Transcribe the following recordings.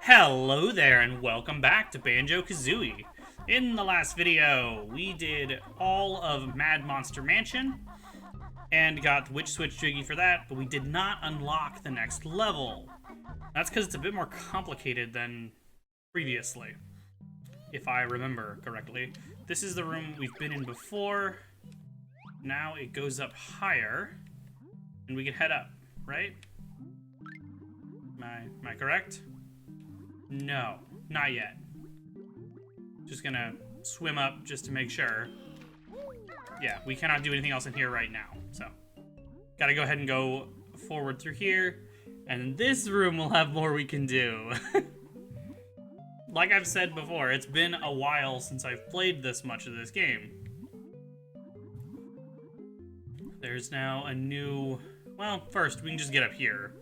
Hello there and welcome back to Banjo-Kazooie. In the last video, we did all of Mad Monster Mansion and got Witch Switch Jiggy for that, but we did not unlock the next level. That's because it's a bit more complicated than previously, if I remember correctly. This is the room we've been in before. Now it goes up higher, and we can head up, right? Am I correct? No, not yet. Just gonna swim up just to make sure. Yeah, we cannot do anything else in here right now, so. Gotta go ahead and go forward through here, and this room will have more we can do. Like I've said before, it's been a while since I've played this much of this game. There's now a new... Well, first, we can just get up here.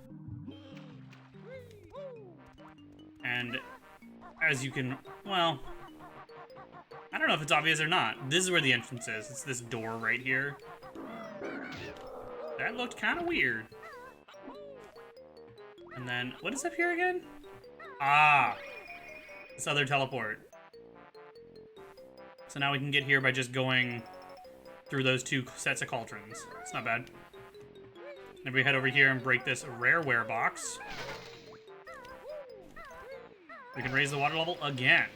And as you can, well, I don't know if it's obvious or not. This is where the entrance is. It's this door right here. That looked kind of weird. And then, what is up here again? Ah, this other teleport. So now we can get here by just going through those two sets of cauldrons. It's not bad. Then we head over here and break this rareware box. We can raise the water level again.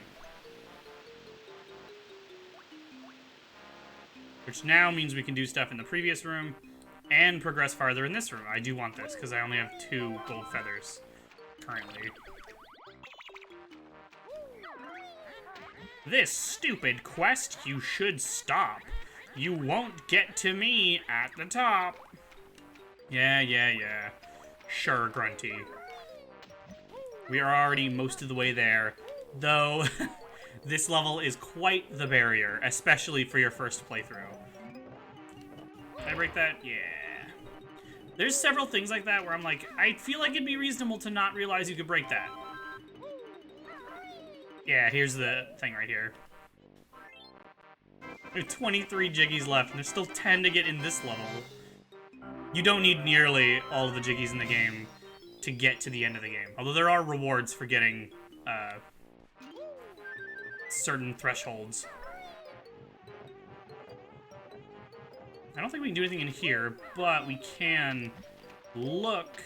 Which now means we can do stuff in the previous room and progress farther in this room. I do want this because I only have 2 gold feathers currently. This stupid quest, you should stop. You won't get to me at the top. Yeah. Sure, Grunty. We are already most of the way there, though this level is quite the barrier, especially for your first playthrough. Can I break that? Yeah. There's several things like that where I'm like, I feel like it'd be reasonable to not realize you could break that. Yeah, here's the thing right here. There's 23 Jiggies left, and there's still 10 to get in this level. You don't need nearly all of the Jiggies in the game to get to the end of the game. Although there are rewards for getting certain thresholds. I don't think we can do anything in here, but we can look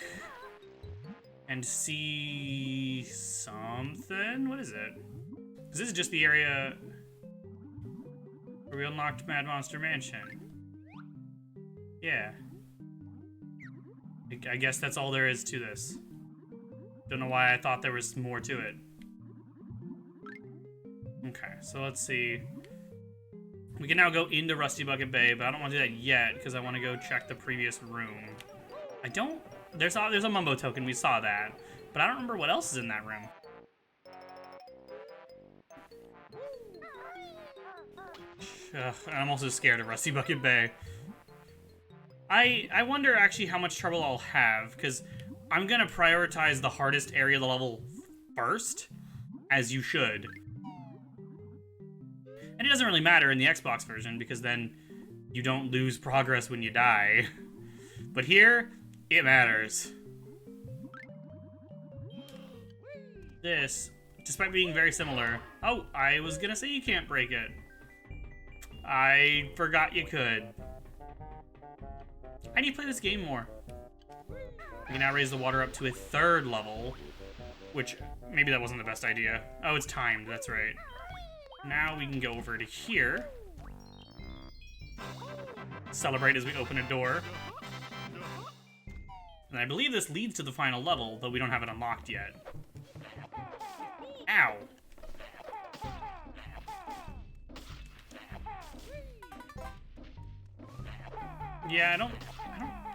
and see something. What is it? Because this is just the area where we unlocked Mad Monster Mansion. Yeah. I guess that's all there is to this. Don't know why I thought there was more to it. Okay, so let's see. We can now go into Rusty Bucket Bay, but I don't want to do that yet because I want to go check the previous room. I don't... There's a Mumbo token, we saw that. But I don't remember what else is in that room. Ugh, I'm also scared of Rusty Bucket Bay. I wonder actually how much trouble I'll have, because I'm going to prioritize the hardest area of the level first, as you should. And it doesn't really matter in the Xbox version, because then you don't lose progress when you die. But here, it matters. This, despite being very similar... Oh, I was going to say you can't break it. I forgot you could. How do you play this game more? We can now raise the water up to a 3rd level, which maybe that wasn't the best idea. Oh, it's timed, that's right. Now we can go over to here. Celebrate as we open a door. And I believe this leads to the final level, though we don't have it unlocked yet. Ow. Yeah,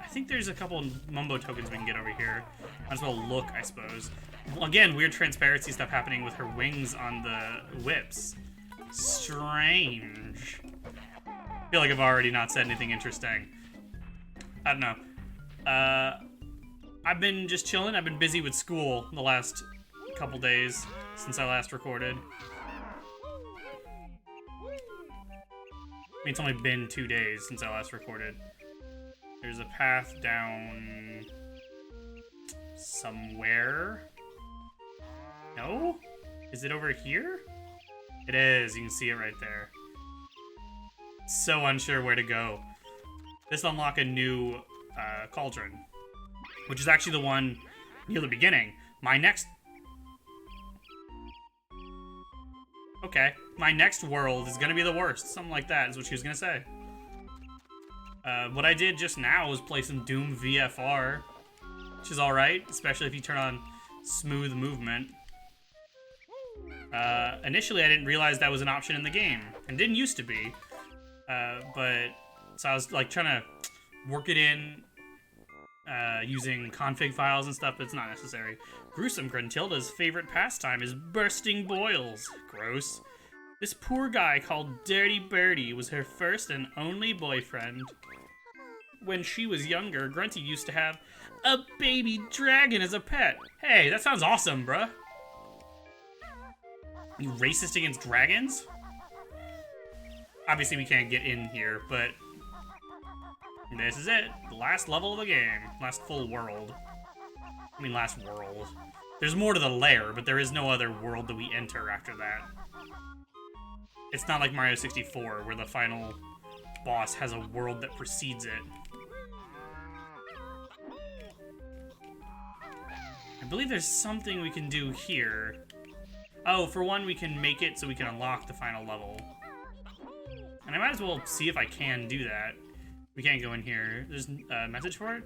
I think there's a couple Mumbo tokens we can get over here. Might as well look, I suppose. Well, again, weird transparency stuff happening with her wings on the whips. Strange. I feel like I've already not said anything interesting. I don't know. I've been just chilling. I've been busy with school the last couple days since I last recorded. I mean, it's only been 2 days since I last recorded. There's a path down somewhere. No? Is it over here? It is. You can see it right there. So unsure where to go. This unlock a new cauldron, which is actually the one near the beginning. My next... Okay. My next world is going to be the worst. Something like that is what she was going to say. What I did just now was play some Doom VFR, which is alright, especially if you turn on smooth movement. Initially I didn't realize that was an option in the game, and didn't used to be. But, so I was like trying to work it in, using config files and stuff, but it's not necessary. Gruesome Gruntilda's favorite pastime is bursting boils. Gross. This poor guy called Dirty Birdie was her first and only boyfriend. When she was younger, Grunty used to have a baby dragon as a pet. Hey, that sounds awesome, bruh. You racist against dragons? Obviously we can't get in here, but this is it. The last level of the game. Last full world. I mean, last world. There's more to the lair, but there is no other world that we enter after that. It's not like Mario 64, where the final boss has a world that precedes it. I believe there's something we can do here. Oh, for one, we can make it so we can unlock the final level. And I might as well see if I can do that. We can't go in here. There's a message for it?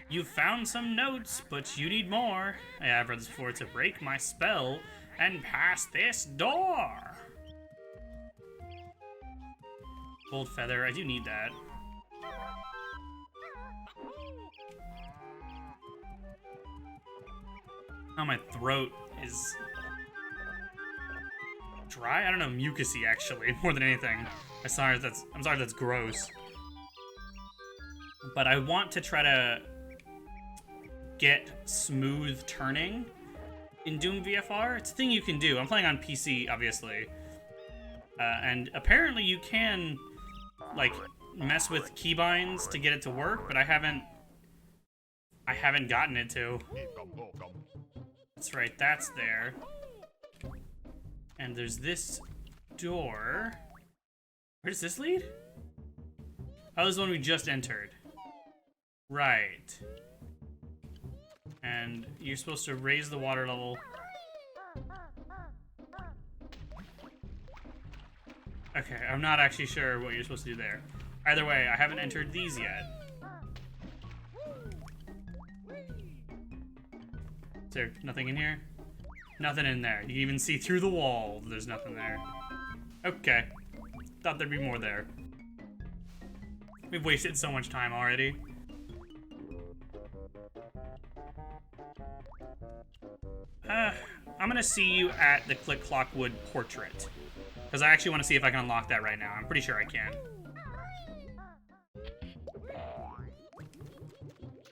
You've found some notes, but you need more. I've read this before. To break my spell and pass this door. Gold feather. I do need that. Oh, my throat is dry? I don't know, mucusy actually, more than anything. I'm sorry that's gross. But I want to try to get smooth turning in Doom VFR. It's a thing you can do. I'm playing on PC, obviously. And apparently you can, like, mess with keybinds to get it to work, but I haven't gotten it to. That's right, that's there. And there's this door. Where does this lead? Oh, this is the one we just entered. Right. And you're supposed to raise the water level. Okay, I'm not actually sure what you're supposed to do there. Either way, I haven't entered these yet. Is there nothing in here? Nothing in there. You can even see through the wall. There's nothing there. Okay. Thought there'd be more there. We've wasted so much time already. I'm gonna see you at the Click Clockwood portrait. Because I actually want to see if I can unlock that right now. I'm pretty sure I can.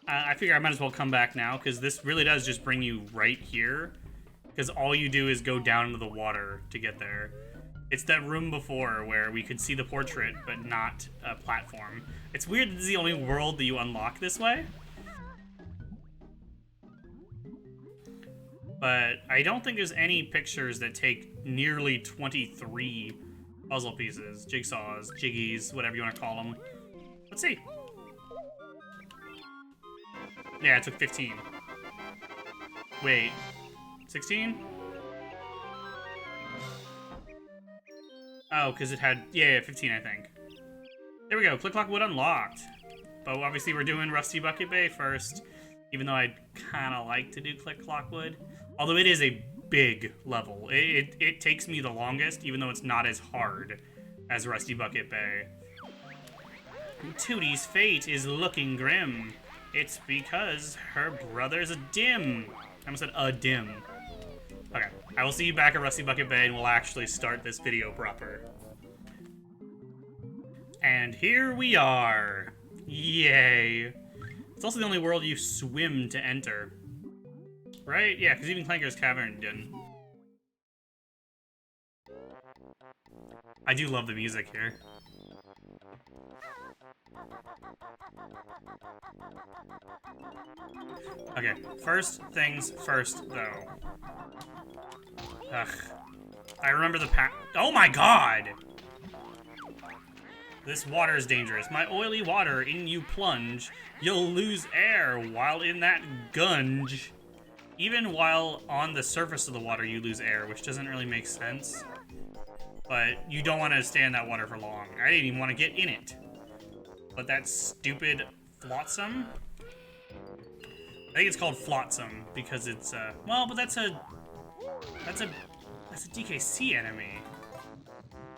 I figure I might as well come back now, because this really does just bring you right here. Because all you do is go down into the water to get there. It's that room before where we could see the portrait, but not a platform. It's weird that this is the only world that you unlock this way. But I don't think there's any pictures that take nearly 23 puzzle pieces, jigsaws, jiggies, whatever you want to call them. Let's see. Yeah, it took 15. Wait, 16? Oh, because it had, yeah, 15, I think. There we go, Click Clockwood unlocked. But obviously we're doing Rusty Bucket Bay first, even though I'd kind of like to do Click Clockwood. Although it is a big level. It takes me the longest, even though it's not as hard as Rusty Bucket Bay. Tootie's fate is looking grim. It's because her brother's a dim. I almost said a dim. Okay, I will see you back at Rusty Bucket Bay and we'll actually start this video proper. And here we are. Yay. It's also the only world you swim to enter. Right? Yeah, because even Clanker's Cavern didn't. I do love the music here. Okay, first things first, though. Ugh. I remember the oh my god! This water is dangerous. My oily water, in you plunge. You'll lose air while in that gunge. Even while on the surface of the water, you lose air, which doesn't really make sense. But you don't want to stay in that water for long. I didn't even want to get in it. But that stupid flotsam? I think it's called flotsam because it's, well, but that's a DKC enemy.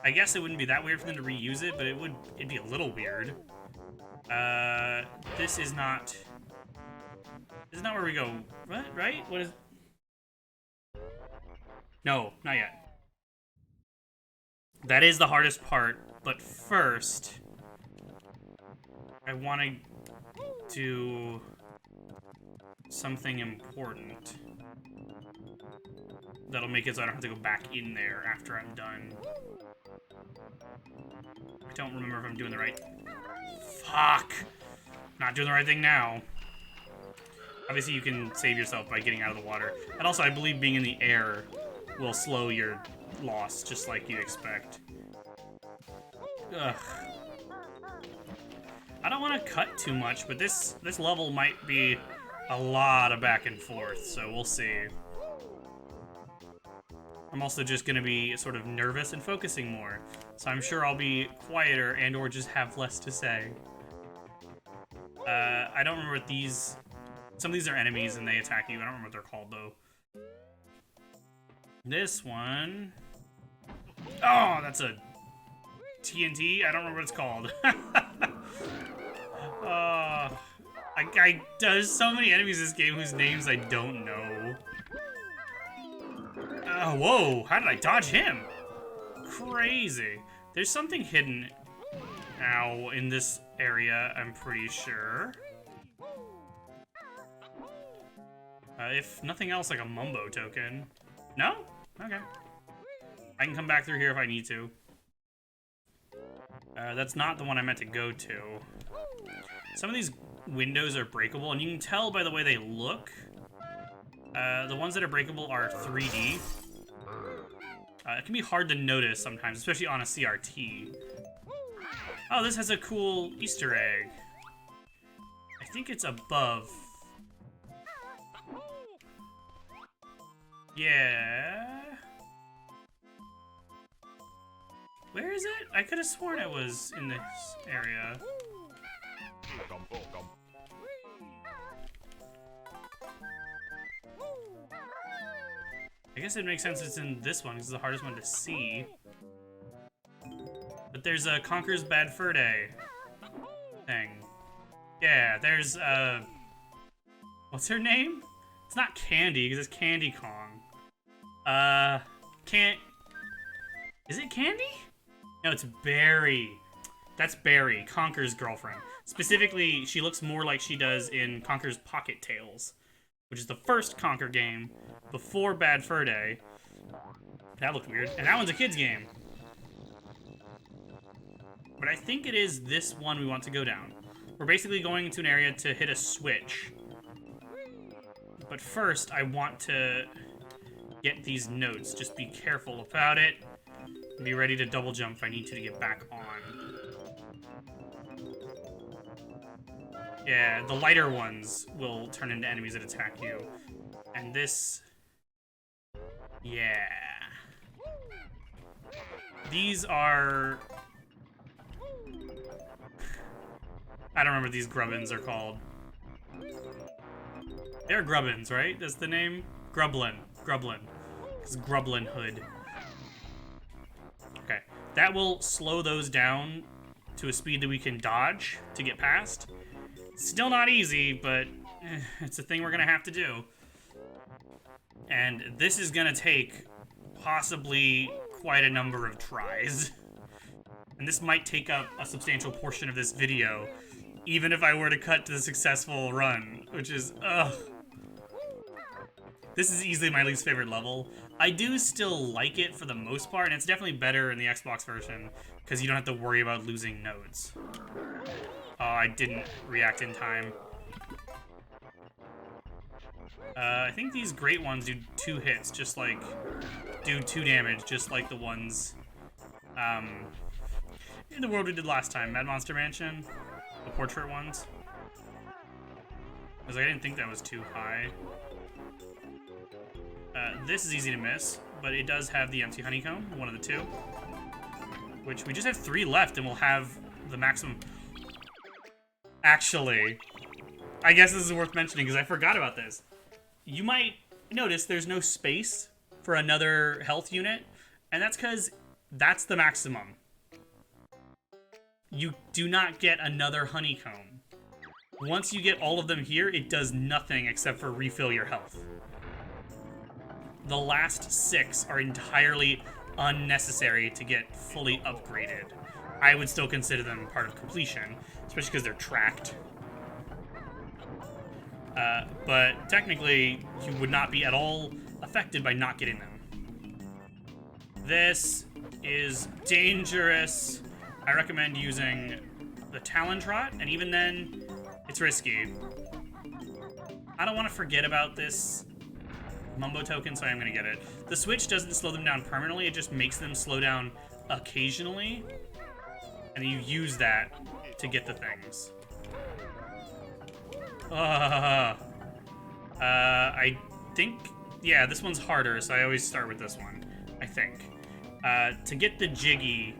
I guess it wouldn't be that weird for them to reuse it, but it'd be a little weird. This is not where we go. What, right? What is... No, not yet. That is the hardest part, but first, I want to do something important that'll make it so I don't have to go back in there after I'm done. I don't remember if I'm doing the right... Fuck! Not doing the right thing now. Obviously, you can save yourself by getting out of the water. And also, I believe being in the air will slow your loss, just like you'd expect. Ugh. I don't want to cut too much, but this level might be a lot of back and forth, so we'll see. I'm also just going to be sort of nervous and focusing more, so I'm sure I'll be quieter and or just have less to say. I don't remember what these... Some of these are enemies and they attack you. I don't remember what they're called, though. This one... Oh, that's a TNT? I don't remember what it's called. There's so many enemies in this game whose names I don't know. Whoa, how did I dodge him? Crazy. There's something hidden now in this area, I'm pretty sure. If nothing else, like a Mumbo token. No? Okay. I can come back through here if I need to. That's not the one I meant to go to. Some of these windows are breakable, and you can tell by the way they look. The ones that are breakable are 3D. It can be hard to notice sometimes, especially on a CRT. Oh, this has a cool Easter egg. I think it's above. Yeah. Where is it? I could have sworn it was in this area. I guess it makes sense it's in this one, because it's the hardest one to see. But there's a Conker's Bad Fur Day thing. Yeah, there's, what's her name? It's not Candy, because it's Candy Kong. Is it Candy? No, it's Barry. That's Barry, Conker's girlfriend. Specifically, she looks more like she does in Conker's Pocket Tales, which is the first Conker game before Bad Fur Day. That looked weird. And that one's a kid's game. But I think it is this one we want to go down. We're basically going into an area to hit a switch. But first, I want to get these notes. Just be careful about it. And be ready to double jump if I need to get back on. Yeah, the lighter ones will turn into enemies that attack you. And this... Yeah. These are... I don't remember what these grubbins are called. They're grubbins, right? That's the name? Grublin. Grublin. It's Grublin Hood. Okay. That will slow those down to a speed that we can dodge to get past. Still not easy, but it's a thing we're gonna have to do. And this is gonna take possibly quite a number of tries. And this might take up a substantial portion of this video, even if I were to cut to the successful run, which is, ugh. This is easily my least favorite level. I do still like it for the most part, and it's definitely better in the Xbox version, because you don't have to worry about losing nodes. Oh, I didn't react in time. I think these great ones do 2 hits, just like... do 2 damage, just like the ones... in the world we did last time. Mad Monster Mansion. The portrait ones. Because I didn't think that was too high. This is easy to miss, but it does have the empty honeycomb, one of the 2. Which we just have 3 left, and we'll have the maximum... Actually, I guess this is worth mentioning, because I forgot about this. You might notice there's no space for another health unit, and that's because that's the maximum. You do not get another honeycomb. Once you get all of them here, it does nothing except for refill your health. The last 6 are entirely unnecessary to get fully upgraded. I would still consider them part of completion, especially because they're tracked. But technically, you would not be at all affected by not getting them. This is dangerous. I recommend using the Talon Trot, and even then, it's risky. I don't want to forget about this Mumbo token, so I'm going to get it. The switch doesn't slow them down permanently, it just makes them slow down occasionally. And you use that to get the things. I think... Yeah, this one's harder, so I always start with this one, I think. To get the Jiggy,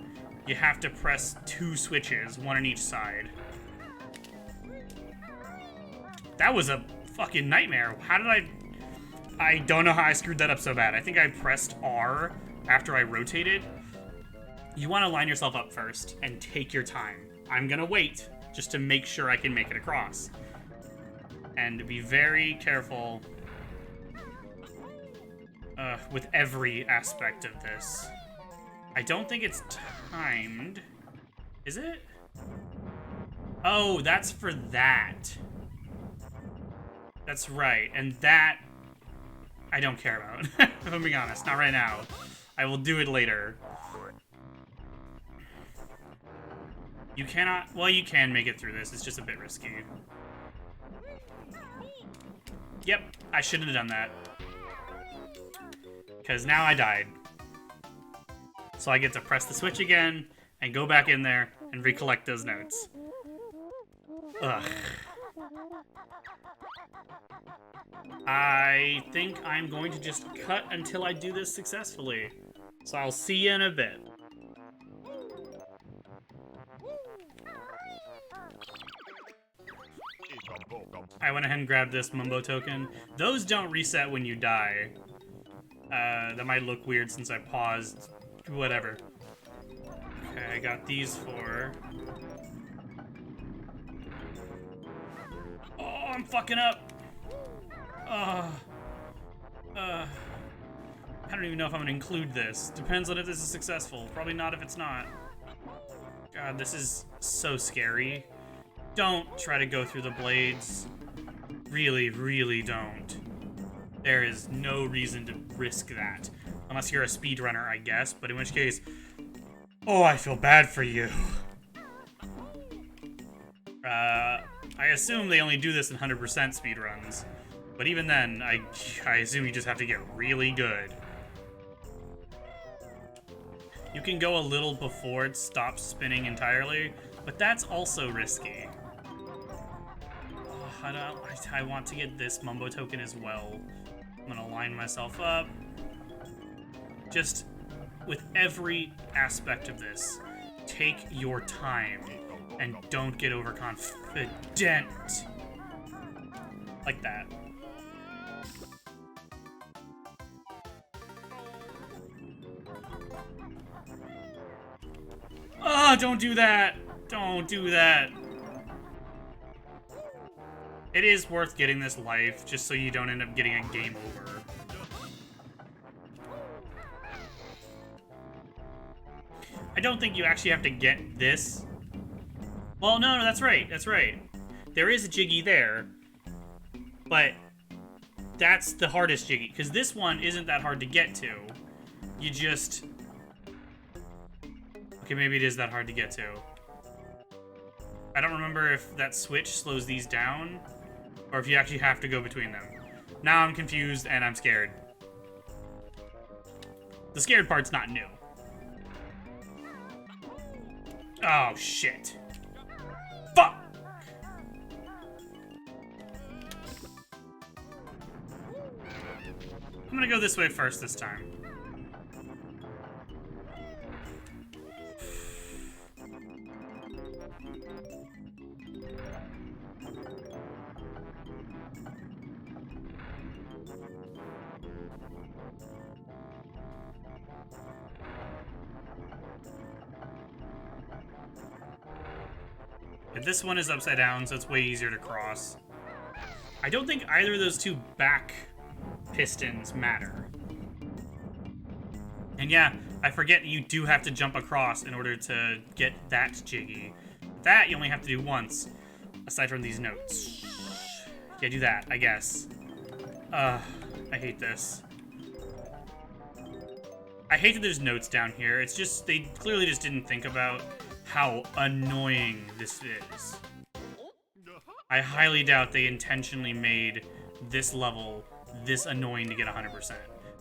you have to press 2 switches, 1 on each side. That was a fucking nightmare. How did I don't know how I screwed that up so bad. I think I pressed R after I rotated. You want to line yourself up first and take your time. I'm gonna wait just to make sure I can make it across. And be very careful with every aspect of this. I don't think it's timed. Is it? Oh, that's for that. That's right, and that I don't care about, if I'm being honest. Not right now. I will do it later. You cannot... Well, you can make it through this. It's just a bit risky. Yep, I shouldn't have done that. Because now I died. So I get to press the switch again, and go back in there, and recollect those notes. Ugh. I think I'm going to just cut until I do this successfully. So I'll see you in a bit. I went ahead and grabbed this Mumbo token. Those don't reset when you die. That might look weird since I paused. Whatever. Okay, I got these 4. Oh, I'm fucking up. I don't even know if I'm gonna include this. Depends on if this is successful. Probably not if it's not. God, this is so scary. Don't try to go through the blades. Really, really don't. There is no reason to risk that. Unless you're a speedrunner, I guess. But in which case... Oh, I feel bad for you. I assume they only do this in 100% speedruns. But even then, I assume you just have to get really good. You can go a little before it stops spinning entirely, but that's also risky. Oh, I want to get this Mumbo token as well. I'm gonna line myself up. Just with every aspect of this, take your time and don't get overconfident. Like that. Oh, don't do that! Don't do that! It is worth getting this life, just so you don't end up getting a game over. I don't think you actually have to get this. Well, no, that's right, that's right. There is a Jiggy there, but that's the hardest Jiggy, because this one isn't that hard to get to. You just... Okay, maybe it is that hard to get to. I don't remember if that switch slows these down, or if you actually have to go between them. Now I'm confused and I'm scared. The scared part's not new. Oh, shit. Fuck! I'm gonna go this way first this time. This one is upside down, so it's way easier to cross. I don't think either of those two back pistons matter. And yeah, I forget you do have to jump across in order to get that jiggy. That you only have to do once, aside from these notes. Yeah, do that, I guess. I hate this. I hate that there's notes down here. It's just, they clearly just didn't think about how annoying this is. I highly doubt they intentionally made this level this annoying to get 100%.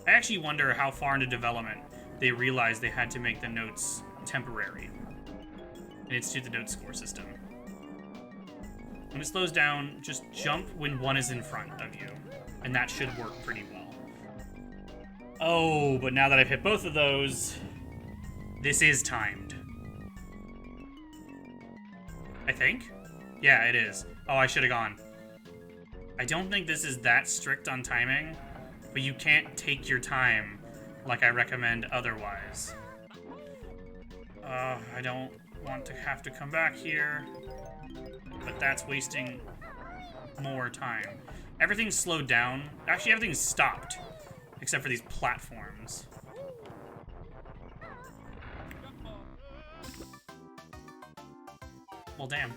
I actually wonder how far into development they realized they had to make the notes temporary and institute the note score system. When it slows down, just jump when one is in front of you, and that should work pretty well. Oh, but now that I've hit both of those, this is timed. I think? Yeah, it is. Oh, I should have gone. I don't think this is that strict on timing, but you can't take your time like I recommend otherwise. I don't want to have to come back here, but that's wasting more time. Everything's slowed down. Actually, everything's stopped, except for these platforms. Well, damn.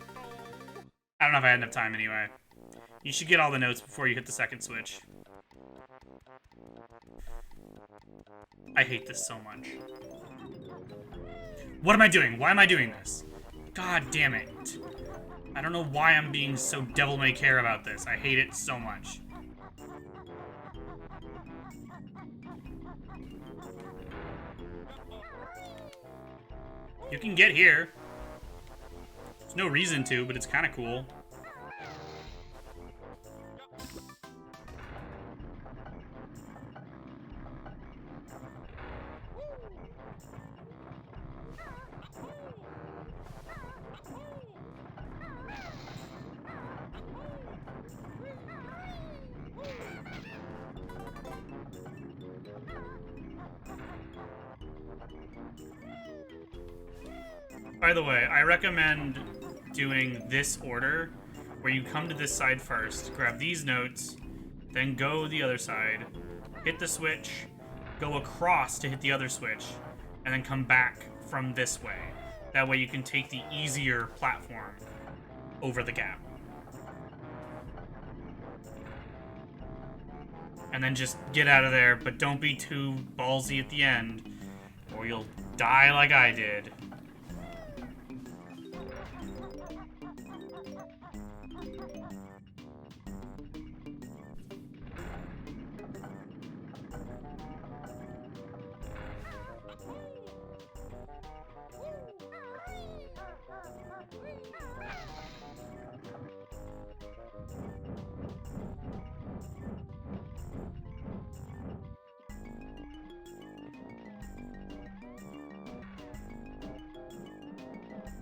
I don't know if I had enough time anyway. You should get all the notes before you hit the second switch. I hate this so much. What am I doing? Why am I doing this? God damn it. I don't know why I'm being so devil-may-care about this. I hate it so much. You can get here. There's no reason to, but it's kind of cool. By the way, I recommend doing this order, where you come to this side first, grab these notes, then go the other side, hit the switch, go across to hit the other switch, and then come back from this way. That way you can take the easier platform over the gap. And then just get out of there, but don't be too ballsy at the end, or you'll die like I did.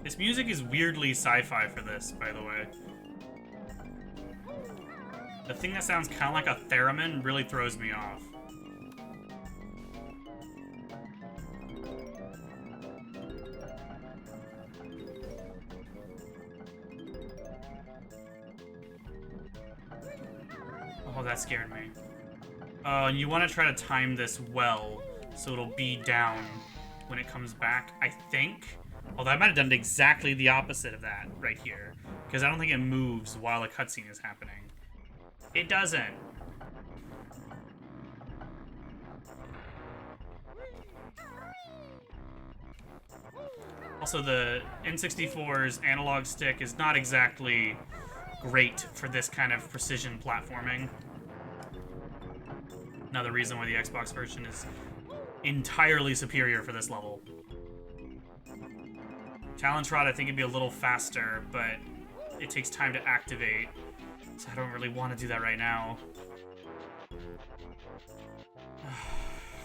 This music is weirdly sci-fi for this, by the way. The thing that sounds kind of like a theremin really throws me off. Oh, that scared me. And you want to try to time this well, so it'll be down when it comes back, I think. Although I might have done exactly the opposite of that right here, because I don't think it moves while a cutscene is happening. It doesn't. Also, the N64's analog stick is not exactly great for this kind of precision platforming. Another reason why the Xbox version is entirely superior for this level. Challenge Rod, I think it'd be a little faster, but it takes time to activate, so I don't really want to do that right now.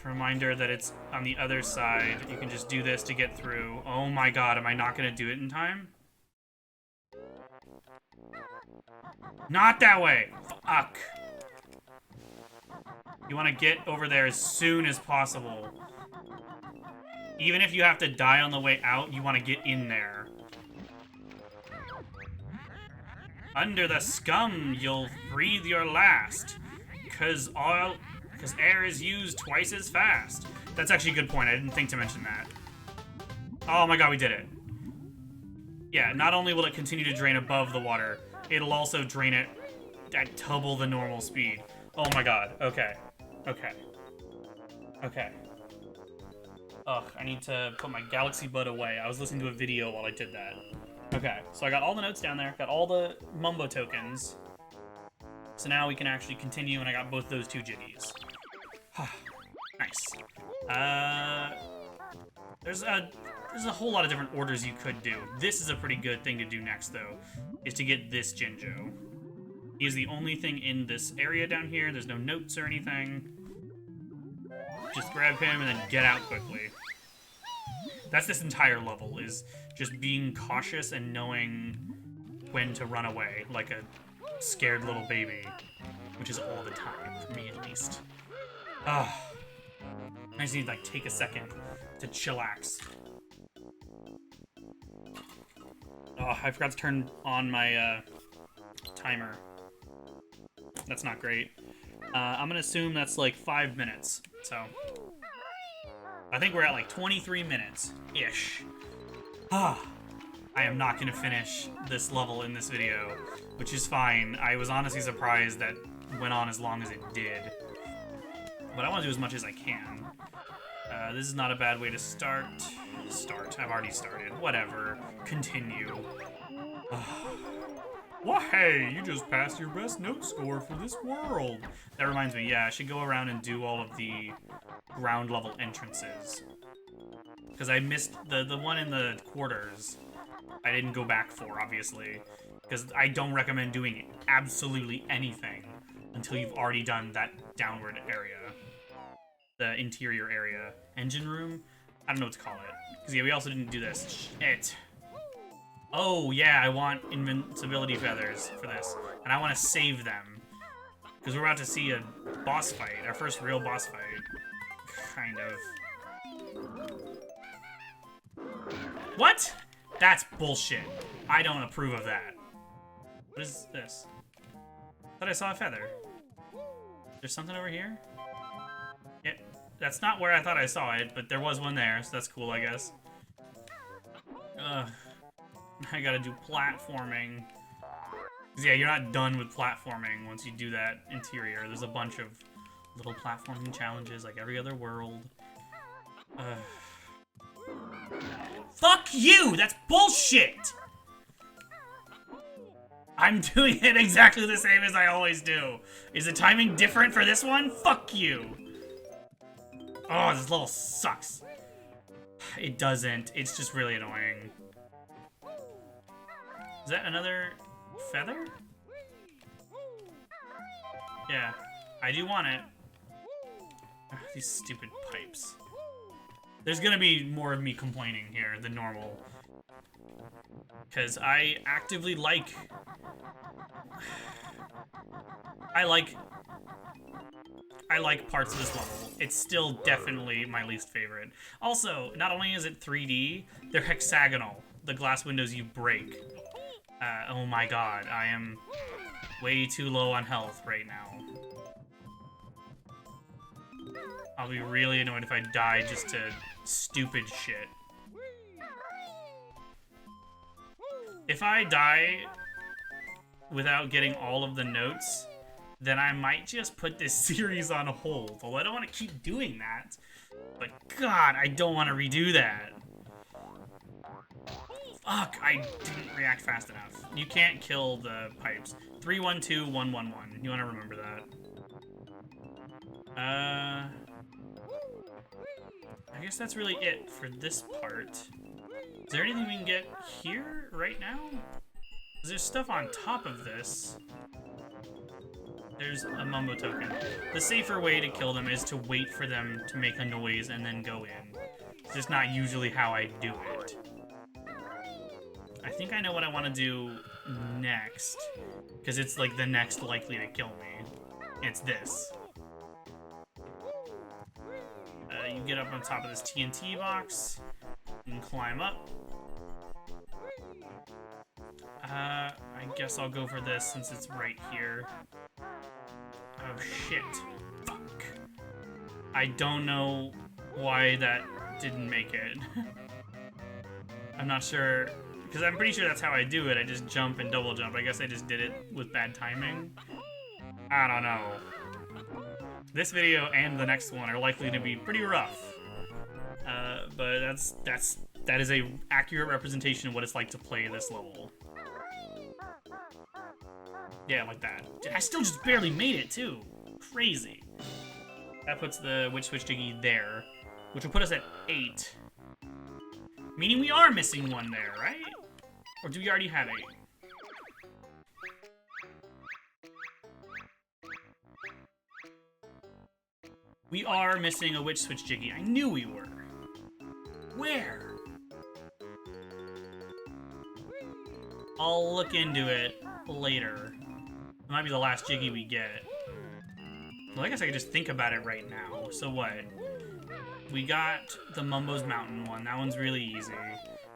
Reminder that it's on the other side. You can just do this to get through. Oh my god, am I not gonna do it in time? Not that way! Fuck! You want to get over there as soon as possible. Even if you have to die on the way out, you want to get in there. Under the scum, you'll breathe your last. Cause air is used twice as fast. That's actually a good point. I didn't think to mention that. Oh my god, we did it. Yeah, not only will it continue to drain above the water, it'll also drain it at double the normal speed. Oh my god. Okay. Okay. Okay. Ugh, I need to put my Galaxy Bud away. I was listening to a video while I did that. Okay, so I got all the notes down there, got all the Mumbo tokens. So now we can actually continue, and I got both those two jiggies. Nice. There's a whole lot of different orders you could do. This is a pretty good thing to do next, though, is to get this Jinjo. He is the only thing in this area down here. There's no notes or anything. Just grab him and then get out quickly. That's this entire level, is just being cautious and knowing when to run away, like a scared little baby, which is all the time, for me at least. I just need to, like, take a second to chillax. Oh, I forgot to turn on my, timer. That's not great. I'm gonna assume that's, like, 5 minutes, so... I think we're at, like, 23 minutes-ish. I am not gonna finish this level in this video, which is fine. I was honestly surprised that it went on as long as it did. But I want to do as much as I can. This is not a bad way to start. I've already started. Whatever. Continue. Well, hey, you just passed your best note score for this world. That reminds me, yeah, I should go around and do all of the ground level entrances. Because I missed the one in the quarters. I didn't go back for, obviously. Because I don't recommend doing absolutely anything until you've already done that downward area. The interior area. Engine room? I don't know what to call it. Because, yeah, we also didn't do this. Shit. Oh, yeah, I want invincibility feathers for this. And I want to save them. Because we're about to see a boss fight. Our first real boss fight. Kind of. What? That's bullshit. I don't approve of that. What is this? I thought I saw a feather. There's something over here? Yeah, that's not where I thought I saw it, but there was one there, so that's cool, I guess. Ugh. I gotta do platforming. 'Cause yeah, you're not done with platforming once you do that interior. There's a bunch of little platforming challenges like every other world. Fuck you! That's bullshit! I'm doing it exactly the same as I always do. Is the timing different for this one? Fuck you! Oh, this level sucks. It doesn't. It's just really annoying. Is that another feather? Yeah, I do want it. Ugh, these stupid pipes. There's gonna be more of me complaining here than normal. Because I actively like... I like parts of this level. It's still definitely my least favorite. Also, not only is it 3D, they're hexagonal. The glass windows you break. Oh my god, I am way too low on health right now. I'll be really annoyed if I die just to stupid shit. If I die without getting all of the notes, then I might just put this series on hold. Although I don't want to keep doing that. But god, I don't want to redo that. Fuck, I didn't react fast enough. You can't kill the pipes. 312 111. You want to remember that. I guess that's really it for this part. Is there anything we can get here right now? There's stuff on top of this. There's a Mumbo token. The safer way to kill them is to wait for them to make a noise and then go in. It's just not usually how I do it. I think I know what I want to do next, because it's like the next likely to kill me. It's this. You get up on top of this TNT box, you can climb up. I guess I'll go for this since it's right here. Oh shit. Fuck. I don't know why that didn't make it. I'm not sure, because I'm pretty sure that's how I do it. I just jump and double jump. I guess I just did it with bad timing. I don't know. This video and the next one are likely to be pretty rough. But that is a accurate representation of what it's like to play this level. Yeah, like that. I still just barely made it, too. Crazy. That puts the Witch Switch Jiggy there, which will put us at 8. Meaning we are missing one there, right? Or do we already have 8? We are missing a Witch Switch Jiggy. I knew we were. Where? I'll look into it later. It might be the last Jiggy we get. Well, I guess I could just think about it right now. So what? We got the Mumbo's Mountain one. That one's really easy.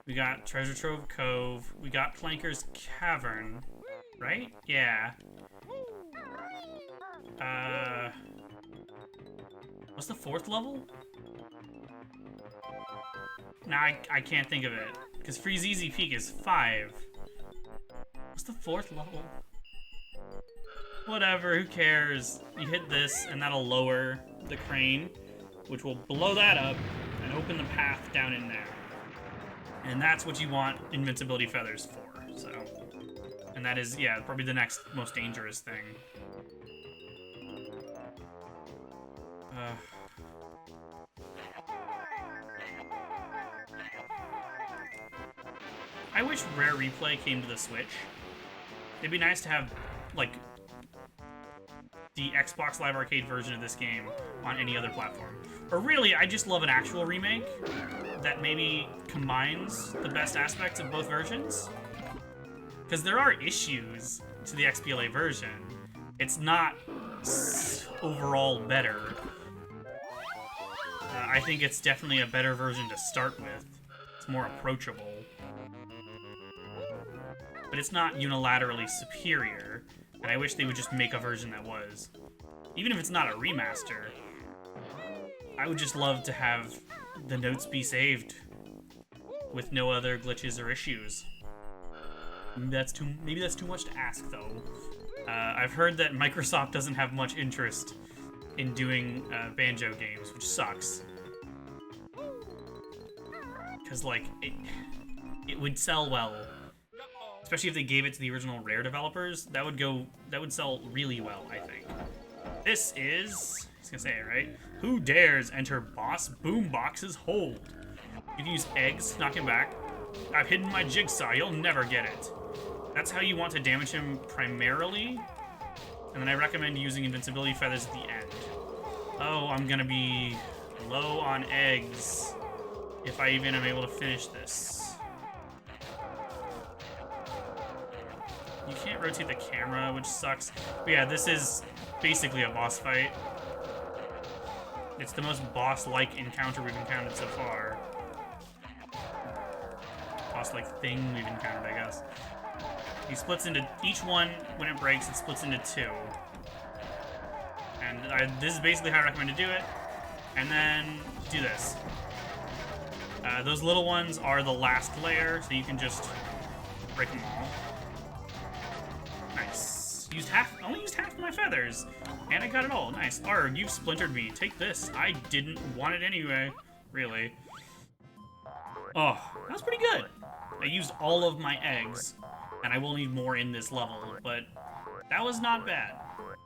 We got Treasure Trove Cove. We got Planker's Cavern. Right? Yeah. What's the 4th level? Nah, I can't think of it. Because Freezeezy Peak is 5. What's the 4th level? Whatever, who cares? You hit this, and that'll lower the crane, which will blow that up and open the path down in there. And that's what you want invincibility feathers for, so. And that is, yeah, probably the next most dangerous thing. I wish Rare Replay came to the Switch. It'd be nice to have, like, the Xbox Live Arcade version of this game on any other platform. Or really, I just love an actual remake that maybe combines the best aspects of both versions. Because there are issues to the XBLA version. It's not overall better. I think it's definitely a better version to start with. It's more approachable. But it's not unilaterally superior, and I wish they would just make a version that was. Even if it's not a remaster, I would just love to have the notes be saved with no other glitches or issues. Maybe that's too much to ask, though. I've heard that Microsoft doesn't have much interest in doing Banjo games, which sucks. Because, like, it would sell well. Especially if they gave it to the original Rare developers, that would sell really well, I think. This is, I was gonna say it, right? Who dares enter Boss Boombox's hold? You can use eggs to knock him back. I've hidden my jigsaw, you'll never get it. That's how you want to damage him primarily. And then I recommend using invincibility feathers at the end. Oh, I'm gonna be low on eggs if I even am able to finish this. You can't rotate the camera, which sucks. But yeah, this is basically a boss fight. It's the most boss-like encounter we've encountered so far. Boss-like thing we've encountered, I guess. He splits into each one. When it breaks, it splits into 2. And this is basically how I recommend to do it. And then do this. Those little ones are the last layer, so you can just break them all. Nice. Only used half of my feathers. And I got it all. Nice. Arg, you've splintered me. Take this. I didn't want it anyway. Really. Oh, that was pretty good. I used all of my eggs, and I will need more in this level, but that was not bad.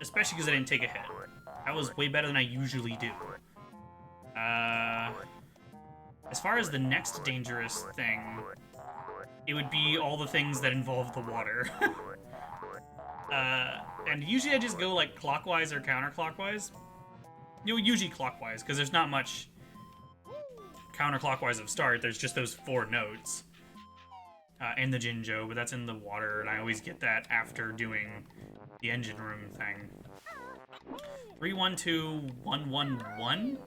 Especially because I didn't take a hit. That was way better than I usually do. As far as the next dangerous thing, it would be all the things that involve the water. And usually I just go like clockwise or counterclockwise. You know, usually clockwise, because there's not much counterclockwise of start. There's just those 4 notes. And the Jinjo, but that's in the water, and I always get that after doing the engine room thing. 3, 1, 2, 1, 1, 1?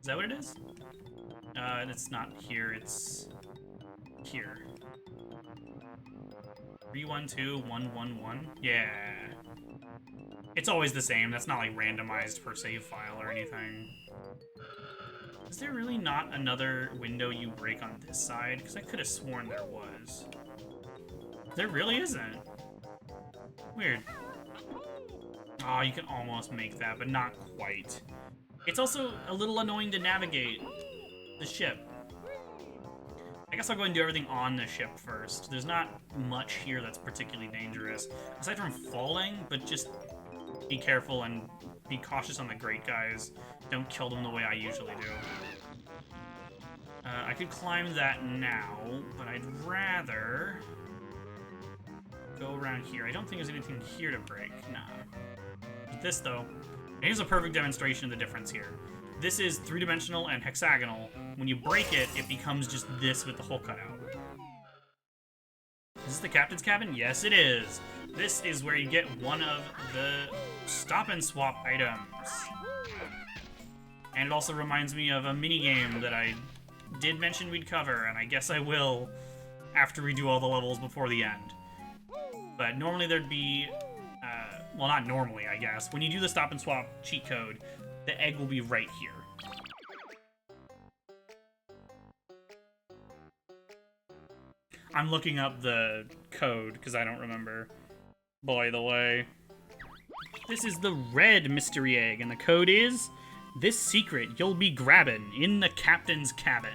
Is that what it is? It's not here, it's here. 3, 1, 2, 1, 1, 1? Yeah. It's always the same. That's not like randomized per save file or anything. Is there really not another window you break on this side? Because I could have sworn there was. There really isn't. Weird. Oh, you can almost make that, but not quite. It's also a little annoying to navigate the ship. I guess I'll go ahead and do everything on the ship first. There's not much here that's particularly dangerous. Aside from falling, but just be careful and be cautious on the great guys. Don't kill them the way I usually do. I could climb that now, but I'd rather go around here. I don't think there's anything here to break. Nah. This, though, and here's a perfect demonstration of the difference here. This is 3-dimensional and hexagonal. When you break it, it becomes just this with the hole cut out. Is this the captain's cabin? Yes, it is. This is where you get one of the stop and swap items. And it also reminds me of a minigame that I did mention we'd cover, and I guess I will after we do all the levels before the end. But normally there'd be, well, not normally, I guess. When you do the stop and swap cheat code, the egg will be right here. I'm looking up the code because I don't remember. By the way, this is the red mystery egg, and the code is this secret you'll be grabbing in the captain's cabin.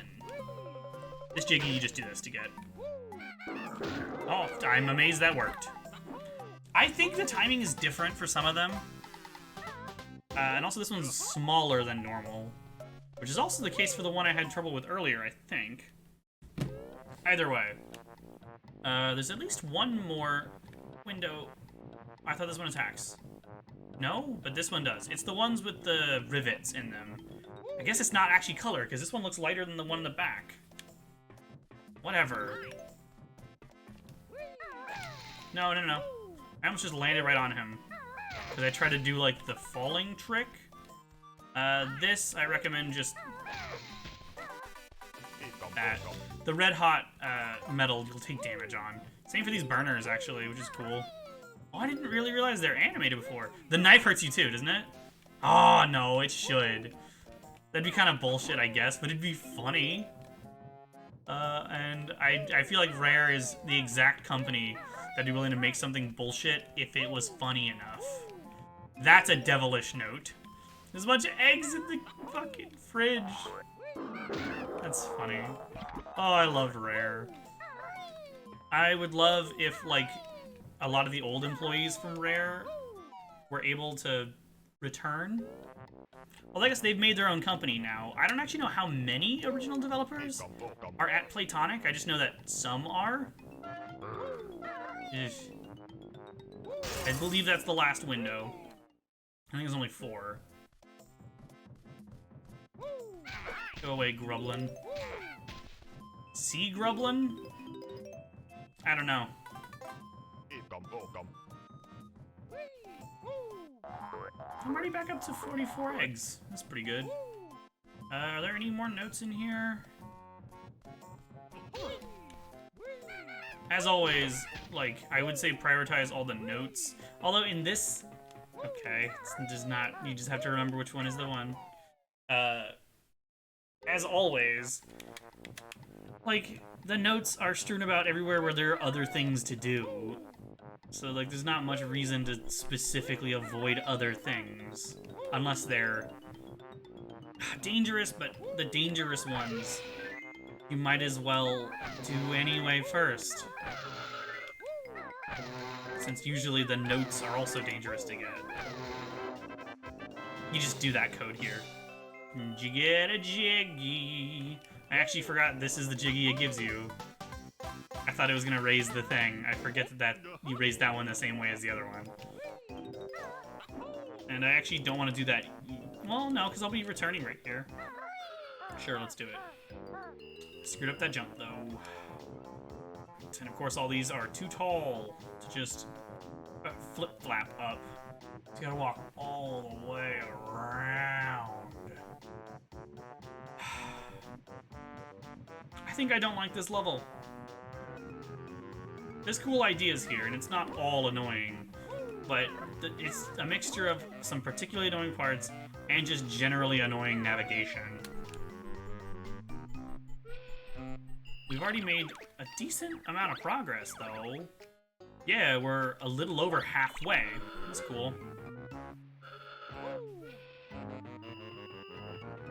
This Jiggy, you just do this to get. Oh, I'm amazed that worked. I think the timing is different for some of them. And also this one's smaller than normal, which is also the case for the one I had trouble with earlier, I think. Either way, there's at least one more window. I thought this one attacks. No, but this one does. It's the ones with the rivets in them. I guess it's not actually color, because this one looks lighter than the one in the back. Whatever. No. I almost just landed right on him. Because I tried to do, like, the falling trick. This, I recommend just that. The red hot metal you'll take damage on. Same for these burners, actually, which is cool. Oh, I didn't really realize they're animated before. The knife hurts you too, doesn't it? Oh, no, it should. That'd be kind of bullshit, I guess, but it'd be funny. And I feel like Rare is the exact company that'd be willing to make something bullshit if it was funny enough. That's a devilish note. There's a bunch of eggs in the fucking fridge. That's funny. Oh, I love Rare. I would love if, like, a lot of the old employees from Rare were able to return. Well, I guess they've made their own company now. I don't actually know how many original developers are at Playtonic. I just know that some are. Ugh. I believe that's the last window. I think there's only 4. Go away, Grublin. Sea Grublin? I don't know. I'm already back up to 44 eggs. That's pretty good. Are there any more notes in here? As always, like, I would say prioritize all the notes. Although in this... Okay, it's just not... You just have to remember which one is the one. As always, like, the notes are strewn about everywhere where there are other things to do. So, like, there's not much reason to specifically avoid other things. Unless they're dangerous, but the dangerous ones you might as well do anyway first. Since usually the notes are also dangerous to get. You just do that code here. Did you get a Jiggy? I actually forgot this is the Jiggy it gives you. I thought it was gonna raise the thing. I forget that you raise that one the same way as the other one. And I actually don't want to do that. Well, no, because I'll be returning right here. Sure, let's do it. Screwed up that jump, though. And of course, all these are too tall to just flip-flap up. So you gotta walk all the way around. I think I don't like this level. There's cool ideas here, and it's not all annoying, but it's a mixture of some particularly annoying parts and just generally annoying navigation. We've already made a decent amount of progress, though. Yeah, we're a little over halfway. That's cool.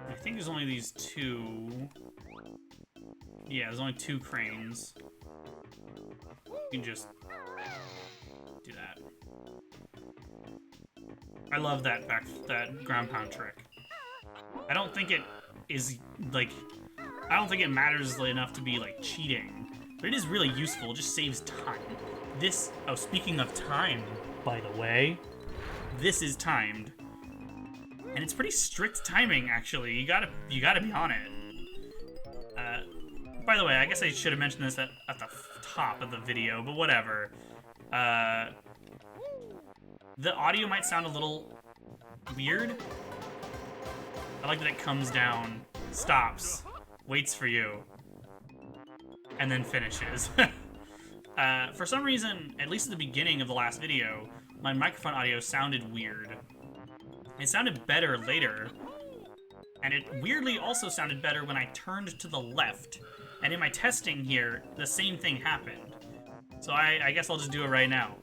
I think there's only these two. Yeah, there's only 2 cranes. You can just do that. I love that ground pound trick. I don't think it is like, I don't think it matters enough to be like cheating, but it is really useful. It just saves time. This, oh, speaking of time, by the way, this is timed, and it's pretty strict timing actually. You gotta be on it. By the way, I guess I should have mentioned this at the top of the video, but whatever. The audio might sound a little weird. I like that it comes down, stops, waits for you, and then finishes. For some reason, at least at the beginning of the last video, my microphone audio sounded weird. It sounded better later, and it weirdly also sounded better when I turned to the left. And in my testing here, the same thing happened. So I guess I'll just do it right now.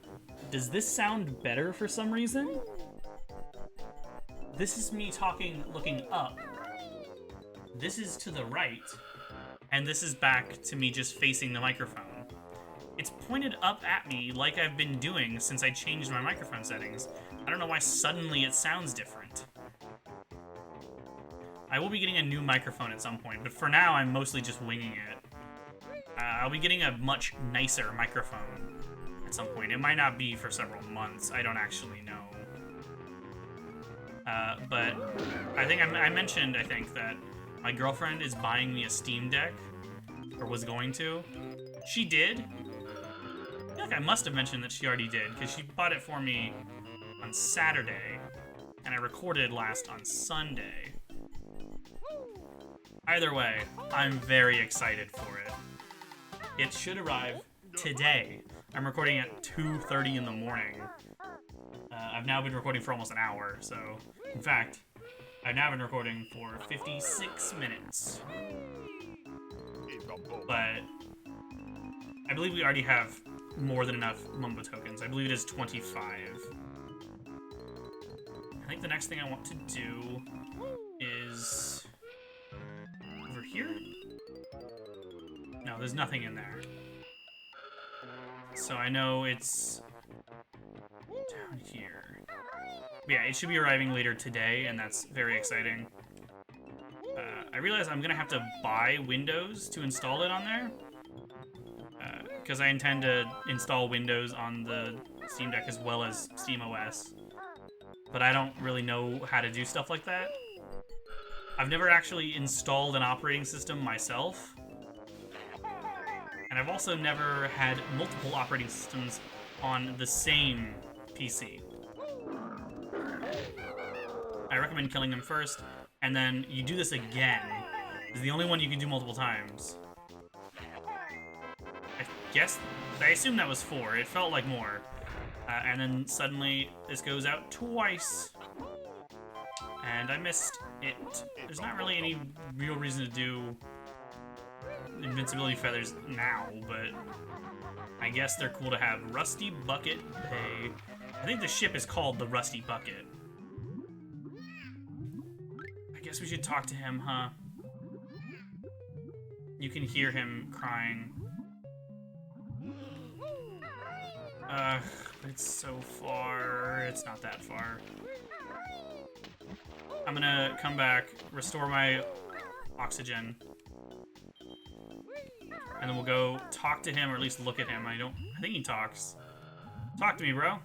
Does this sound better for some reason? This is me talking, looking up. This is to the right. And this is back to me just facing the microphone. It's pointed up at me like I've been doing since I changed my microphone settings. I don't know why suddenly it sounds different. I will be getting a new microphone at some point, but for now I'm mostly just winging it. I'll be getting a much nicer microphone at some point. It might not be for several months. I don't actually know. But I think I mentioned, I think, that my girlfriend is buying me a Steam Deck, or was going to. She did. I feel like I must have mentioned that she already did, because she bought it for me on Saturday, and I recorded last on Sunday. Either way, I'm very excited for it. It should arrive today. I'm recording at 2:30 in the morning. I've now been recording for almost an hour, so... In fact, I've now been recording for 56 minutes. But I believe we already have more than enough Mumbo tokens. I believe it is 25. I think the next thing I want to do is... over here? No, there's nothing in there. So I know it's down here. Yeah, it should be arriving later today, and that's very exciting. I realize I'm gonna have to buy Windows to install it on there, because I intend to install Windows on the Steam Deck as well as SteamOS. But I don't really know how to do stuff like that. I've never actually installed an operating system myself. And I've also never had multiple operating systems on the same PC. I recommend killing them first, and then you do this again. It's the only one you can do multiple times. I assume that was 4. It felt like more. And then suddenly this goes out twice. And I missed it. There's not really any real reason to do invincibility feathers now, but I guess they're cool to have. Rusty Bucket Bay. I think the ship is called the Rusty Bucket. I guess we should talk to him, huh? You can hear him crying. It's so far. It's not that far. I'm gonna come back, restore my oxygen, and then we'll go talk to him, or at least look at him. I think he talks. Talk to me, bro. I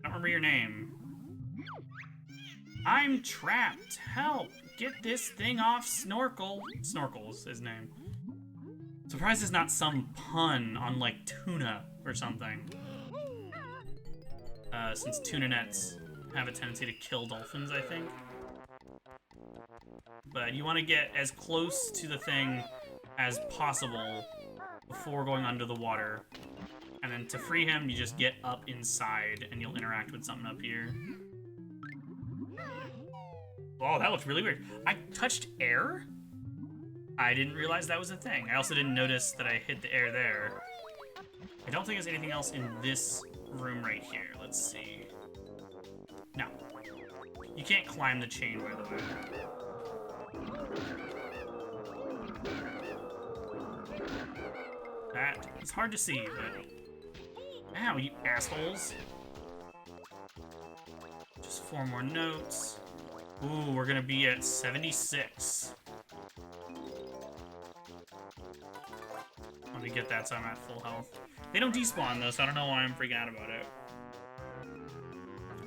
don't remember your name. I'm trapped. Help! Get this thing off Snorkel. Snorkel's his name. Surprised it's not some pun on, like, tuna or something. Since tuna nets have a tendency to kill dolphins, I think. But you want to get as close to the thing as possible before going under the water. And then to free him, you just get up inside and you'll interact with something up here. Oh, that looks really weird. I touched air? I didn't realize that was a thing. I also didn't notice that I hit the air there. I don't think there's anything else in this room right here. Let's see. No. You can't climb the chain, by the way. That is hard to see, but... Ow, you assholes. Just 4 more notes. Ooh, we're gonna be at 76. Let me get that so I'm at full health. They don't despawn though, so I don't know why I'm freaking out about it.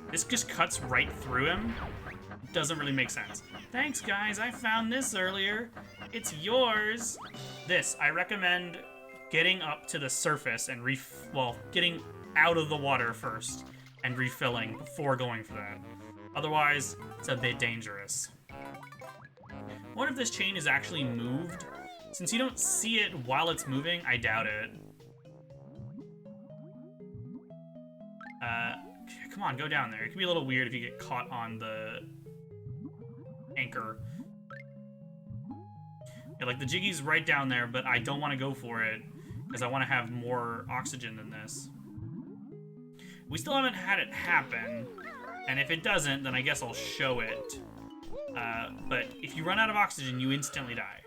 This just cuts right through him. Doesn't really make sense. Thanks guys, I found this earlier. It's yours. This, I recommend getting up to the surface and getting out of the water first and refilling before going for that. Otherwise, it's a bit dangerous. What if this chain is actually moved? Since you don't see it while it's moving, I doubt it. Come on, go down there. It can be a little weird if you get caught on the anchor. Yeah, like the Jiggy's right down there, but I don't want to go for it because I want to have more oxygen than this. We still haven't had it happen, and if it doesn't, then I guess I'll show it. But if you run out of oxygen, you instantly die.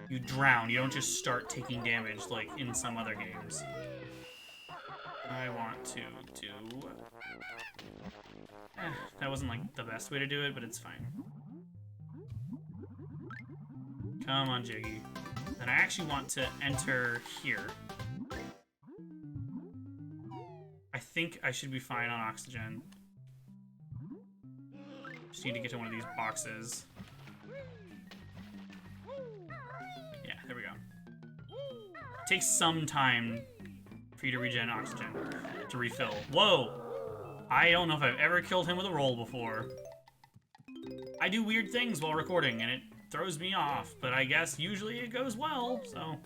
You drown. You don't just start taking damage like in some other games. I want to do... that wasn't like the best way to do it, but it's fine. Come on, Jiggy. Then I actually want to enter here. I think I should be fine on oxygen. Just need to get to one of these boxes. Yeah, there we go. It takes some time for you to regen oxygen, to refill. Whoa! I don't know if I've ever killed him with a roll before. I do weird things while recording, and it throws me off, but I guess usually it goes well, so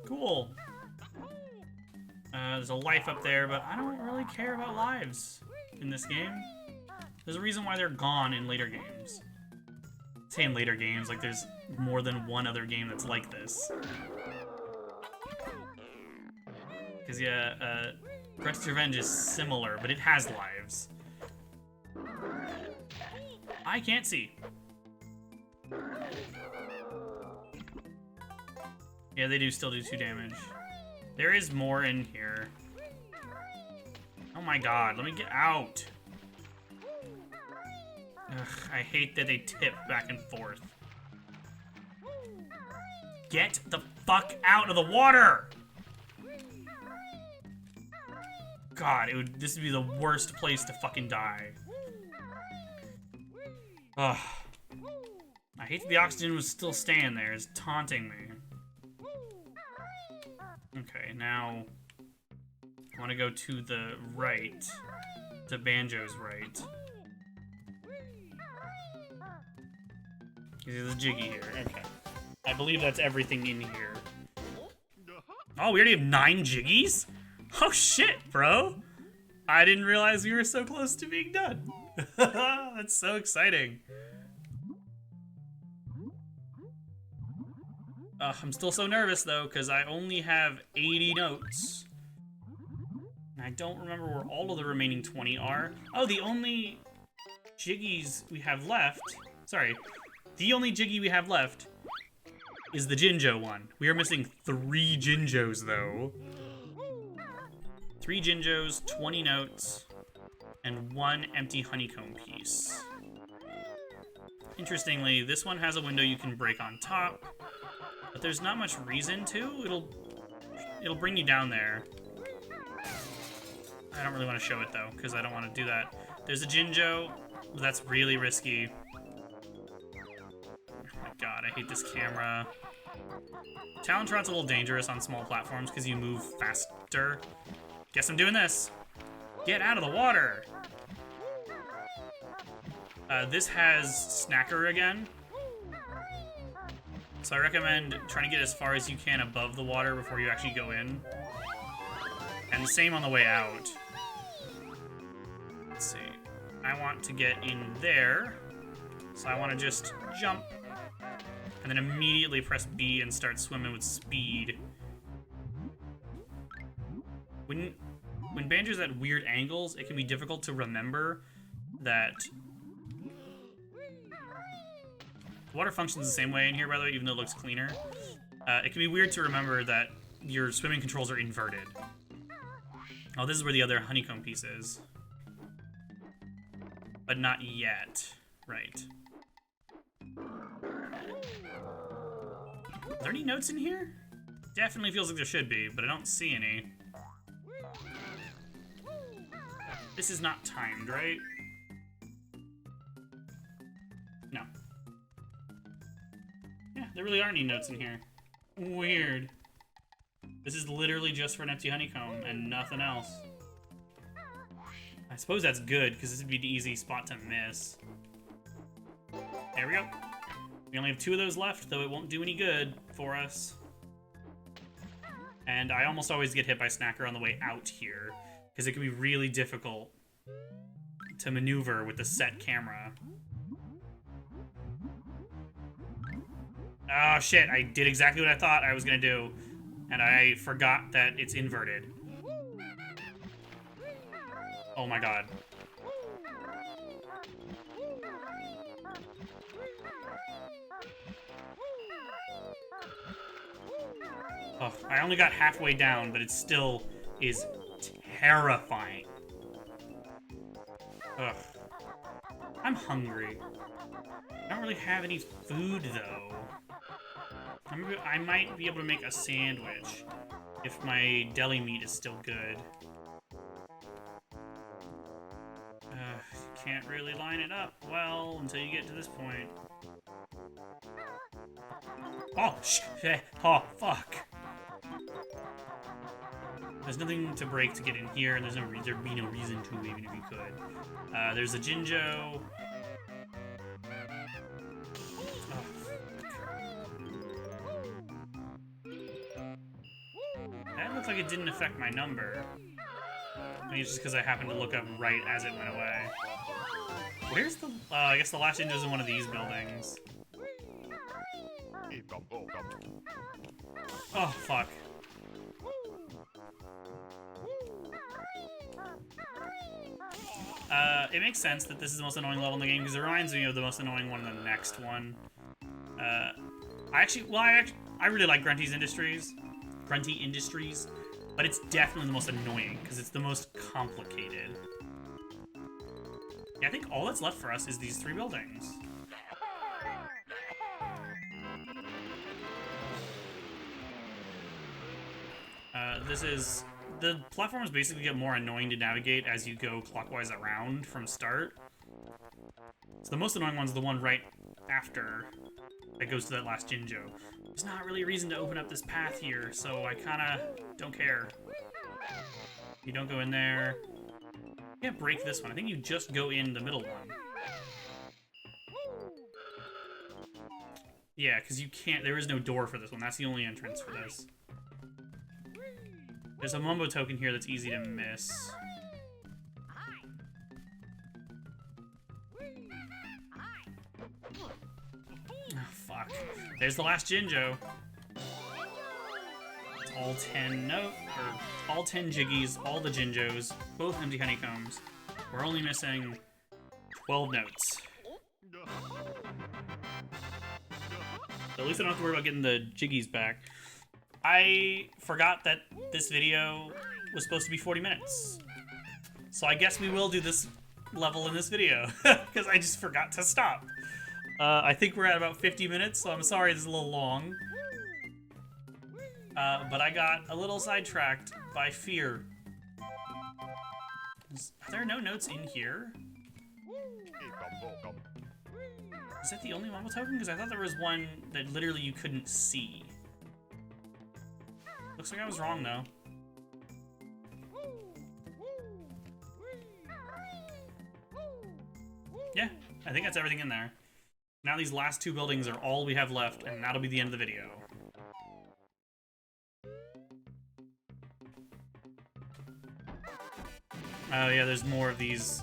cool. There's a life up there, but I don't really care about lives in this game. There's a reason why they're gone in later games. I'm saying later games, like there's more than one other game that's like this. Because yeah, Gret's Revenge is similar, but it has lives. I can't see. Yeah, they do still do 2 damage. There is more in here. Oh my god, let me get out. Ugh, I hate that they tip back and forth. Get the fuck out of the water! God, this would be the worst place to fucking die. Ugh. I hate that the oxygen was still staying there. It's taunting me. Okay, now I want to go to the right, to Banjo's right. There's a Jiggy here. Okay. I believe that's everything in here. Oh, we already have 9 Jiggies? Oh shit, bro! I didn't realize we were so close to being done. That's so exciting. I'm still so nervous though, because I only have 80 notes. And I don't remember where all of the remaining 20 are. Oh, the only Jiggies we have left... Sorry. The only Jiggy we have left is the Jinjo one. We are missing 3 Jinjos, though. 3 Jinjos, 20 notes, and 1 empty honeycomb piece. Interestingly, this one has a window you can break on top, but there's not much reason to. It'll bring you down there. I don't really want to show it, though, because I don't want to do that. There's a Jinjo. That's really risky. Oh my god, I hate this camera. Talontrot's a little dangerous on small platforms because you move faster. Guess I'm doing this. Get out of the water! This has Snacker again. So I recommend trying to get as far as you can above the water before you actually go in. And the same on the way out. Let's see. I want to get in there. So I want to just jump. And then immediately press B and start swimming with speed. When Banjo's at weird angles, it can be difficult to remember that... The water functions the same way in here, by the way, even though it looks cleaner. It can be weird to remember that your swimming controls are inverted. Oh, this is where the other honeycomb piece is. But not yet. Right. Are there any notes in here? Definitely feels like there should be, but I don't see any. This is not timed, right? No. Yeah, there really aren't any notes in here. Weird. This is literally just for an empty honeycomb and nothing else. I suppose that's good, because this would be the easy spot to miss. There we go. We only have 2 of those left, though it won't do any good for us. And I almost always get hit by Snacker on the way out here, because it can be really difficult to maneuver with the set camera. Oh shit, I did exactly what I thought I was gonna do, and I forgot that it's inverted. Oh my god. Oh, I only got halfway down, but it still is terrifying. Ugh. I'm hungry. I don't really have any food, though. I might be able to make a sandwich if my deli meat is still good. Can't really line it up well until you get to this point. Oh, shit. Oh, fuck. There's nothing to break to get in here, and there'd be no reason to, even if you could. There's a Jinjo. Oh, that looked like it didn't affect my number. I think it's just because I happened to look up right as it went away. Where's the... I guess the last Jinjo's in one of these buildings. Oh, fuck. It makes sense that this is the most annoying level in the game, because it reminds me of the most annoying one in the next one. I really like Grunty Industries, but it's definitely the most annoying, because it's the most complicated. Yeah, I think all that's left for us is these 3 buildings. The platforms basically get more annoying to navigate as you go clockwise around from start. So the most annoying one's the one right after that goes to that last Jinjo. There's not really a reason to open up this path here, so I kinda don't care. You don't go in there. You can't break this one. I think you just go in the middle one. Yeah, because you can't... There is no door for this one. That's the only entrance for this. There's a Mumbo token here that's easy to miss. Oh, fuck. There's the last Jinjo. It's all 10 all 10 Jiggies, all the Jinjos, both empty honeycombs. We're only missing 12 notes. at least I don't have to worry about getting the jiggies back. I forgot that this video was supposed to be 40 minutes. So I guess we will do this level in this video, because I just forgot to stop. I think we're at about 50 minutes, so I'm sorry this is a little long. But I got a little sidetracked by fear. Are there no notes in here? Is that the only Wombo token? Because I thought there was one that literally you couldn't see. Looks like I was wrong, though. Yeah, I think that's everything in there. Now these last two buildings are all we have left, and that'll be the end of the video. Oh yeah, there's more of these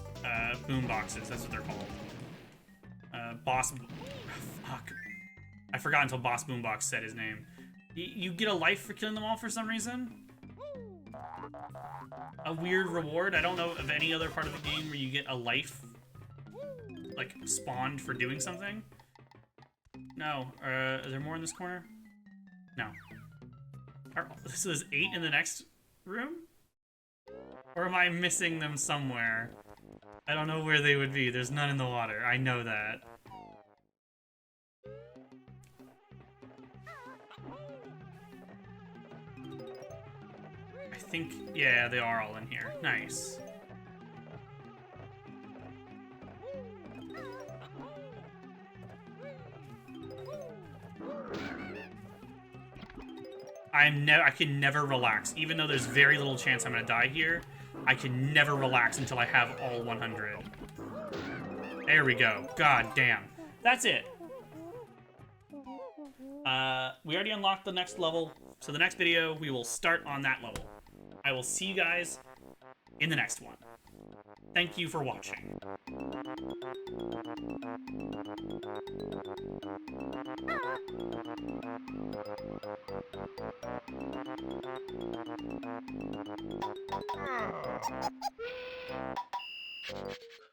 boom boxes. That's what they're called. Fuck. I forgot until Boss Boombox said his name. You get a life for killing them all for some reason? A weird reward? I don't know of any other part of the game where you get a life, like, spawned for doing something. No. Is there more in this corner? No. So there's 8 in the next room? Or am I missing them somewhere? I don't know where they would be. There's none in the water. I know that. I think, yeah, they are all in here. Nice. I can never relax. Even though there's very little chance I'm gonna die here, I can never relax until I have all 100. There we go. God damn. That's it. We already unlocked the next level, so the next video, we will start on that level. I will see you guys in the next one. Thank you for watching.